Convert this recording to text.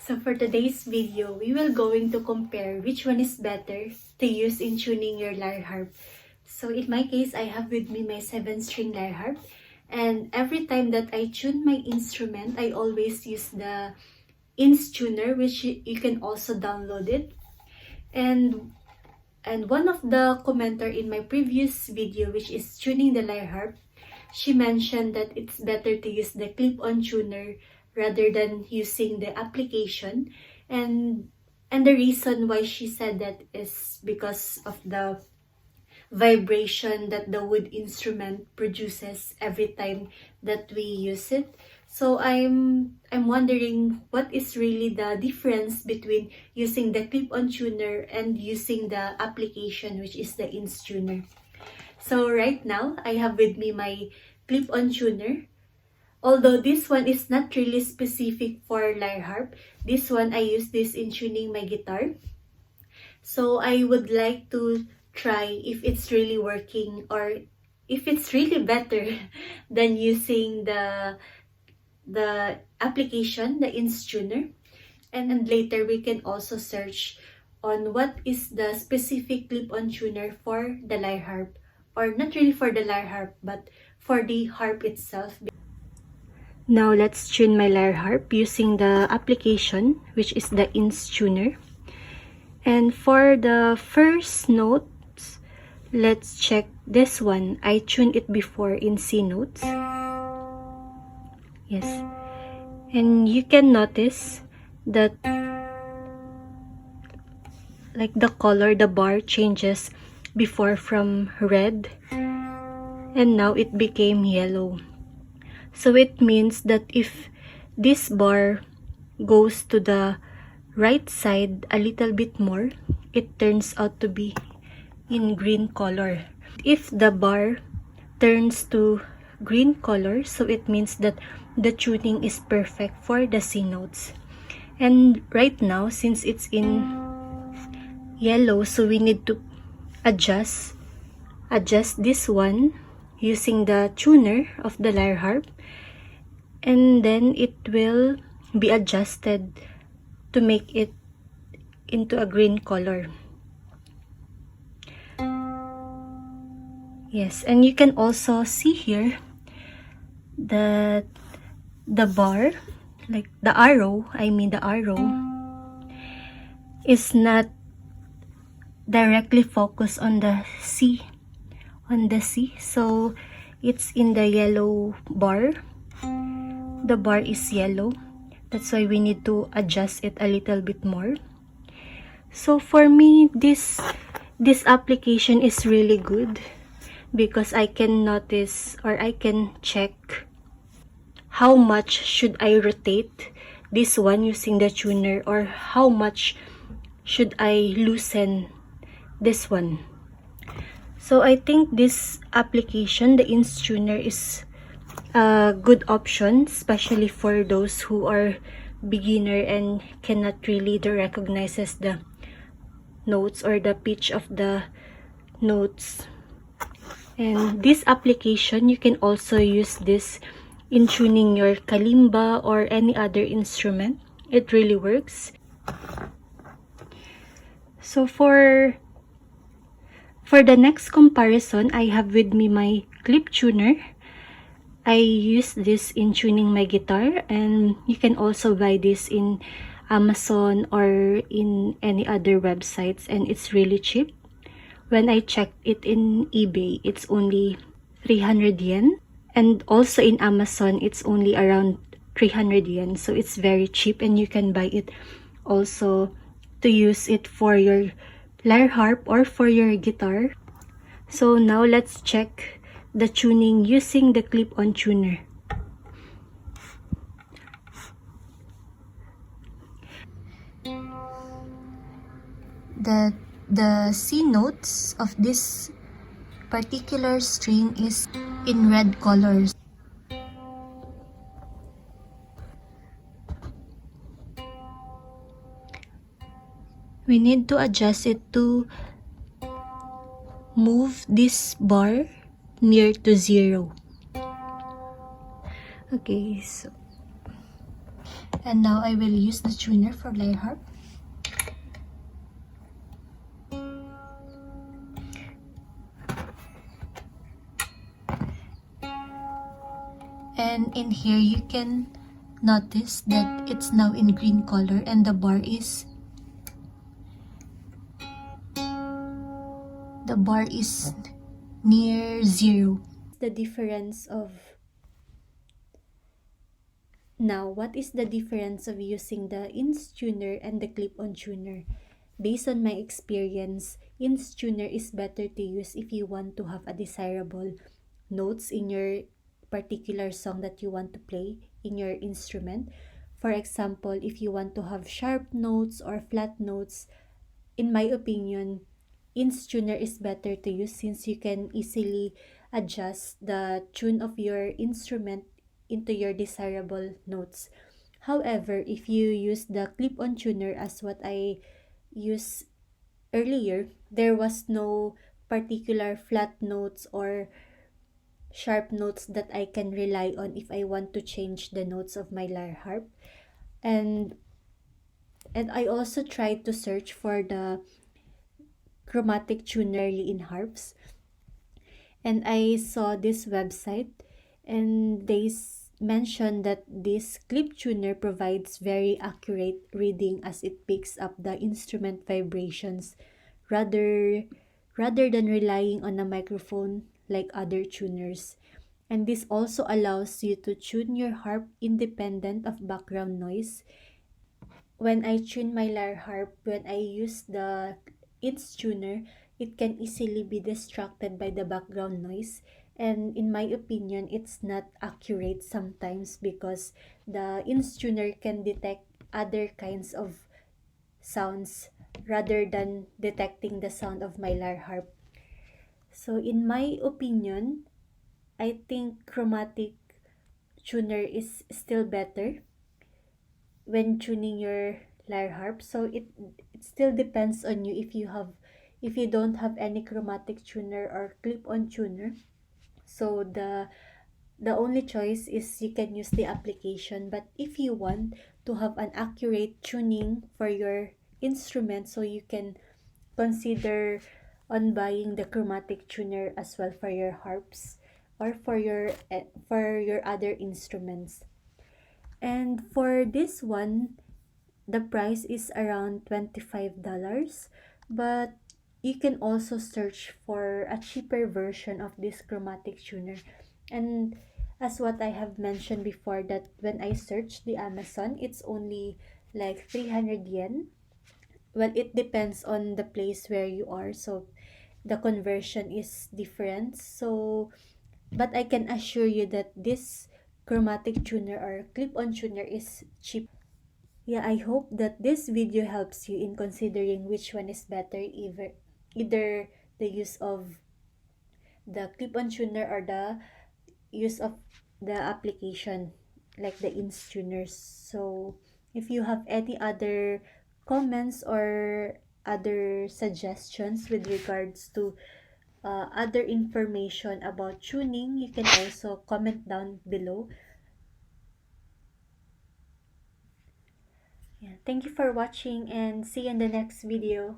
So for today's video, we will going to compare which one is better to use in tuning your lyre harp. So in my case, I have with me my 7-string lyre harp, and every time that I tune my instrument, I always use the instuner, which you can also download it. And one of the commenter in my previous video, which is tuning the lyre harp, she mentioned that it's better to use the clip-on tuner rather than using the application. And the reason why she said that is because of the vibration that the wood instrument produces every time that we use it. So I'm wondering what is really the difference between using the clip-on tuner and using the application, which is the instuner. So right now, I have with me my clip-on tuner. Although this one is not really specific for lyre harp, this one I use this in tuning my guitar. So I would like to try if it's really working or if it's really better than using the application, the instuner. And later we can also search on what is the specific clip-on tuner for the lyre harp, or not really for the lyre harp but for the harp itself. Now let's tune my lyre harp using the application, which is the instuner. And for the first notes, let's check this one. I tuned it before in C notes. Yes. And you can notice that like the color, the bar changes before from red and now it became yellow. So it means that if this bar goes to the right side a little bit more, it turns out to be in green color. If the bar turns to green color, so it means that the tuning is perfect for the C notes. And right now, since it's in yellow, so we need to adjust this one using the tuner of the lyre harp, and then it will be adjusted to make it into a green color. Yes, and you can also see here that the bar, like the arrow is not directly focused on the C, so it's in the yellow bar. The bar is yellow, that's why we need to adjust it a little bit more. So for me, this application is really good because I can notice, or I can check how much should I rotate this one using the tuner, or how much should I loosen this one. So I think this application, the instuner, is a good option, especially for those who are beginner and cannot really recognize the notes or the pitch of the notes. And this application, you can also use this in tuning your kalimba or any other instrument. It really works. So for the next comparison, I have with me my clip tuner. I use this in tuning my guitar, and you can also buy this in Amazon or in any other websites, and it's really cheap. When I checked it in eBay, it's only 300 yen, and also in Amazon, it's only around 300 yen. So it's very cheap, and you can buy it also to use it for your lyre harp or for your guitar. So now let's check the tuning using the clip-on tuner. The C notes of this particular string is in red colors. We need to adjust it to move this bar near to 0. Okay, so And now I will use the tuner for lyre harp. And in here you can notice that it's now in green color and the bar is near 0. The difference of Now, what is the difference of using the instuner and the clip-on tuner? Based on my experience, instuner is better to use if you want to have a desirable notes in your particular song that you want to play in your instrument. For example, if you want to have sharp notes or flat notes, in my opinion, instuner is better to use since you can easily adjust the tune of your instrument into your desirable notes. However, if you use the clip-on tuner as what I used earlier, there was no particular flat notes or sharp notes that I can rely on if I want to change the notes of my lyre harp. And I also tried to search for the chromatic tuner in harps, and I saw this website, and they mentioned that this clip tuner provides very accurate reading as it picks up the instrument vibrations rather than relying on a microphone like other tuners. And this also allows you to tune your harp independent of background noise. When I tune my lyre harp, when I use the instuner, it can easily be distracted by the background noise. And in my opinion, it's not accurate sometimes because the instuner can detect other kinds of sounds rather than detecting the sound of my lyre harp. So in my opinion, I think chromatic tuner is still better when tuning your lyre harp. So it still depends on you if you don't have any chromatic tuner or clip-on tuner. So the only choice is you can use the application. But if you want to have an accurate tuning for your instrument, so you can consider on buying the chromatic tuner as well for your harps or for your other instruments. And for this one, the price is around $25, but you can also search for a cheaper version of this chromatic tuner. And as what I have mentioned before, that when I searched the Amazon, it's only like 300 yen. Well, it depends on the place where you are, so the conversion is different. So but I can assure you that this chromatic tuner or clip-on tuner is cheap. Yeah, I hope that this video helps you in considering which one is better, either the use of the clip-on tuner or the use of the application like the intuners. So if you have any other comments or other suggestions with regards to other information about tuning, you can also comment down below. Yeah, thank you for watching and see you in the next video.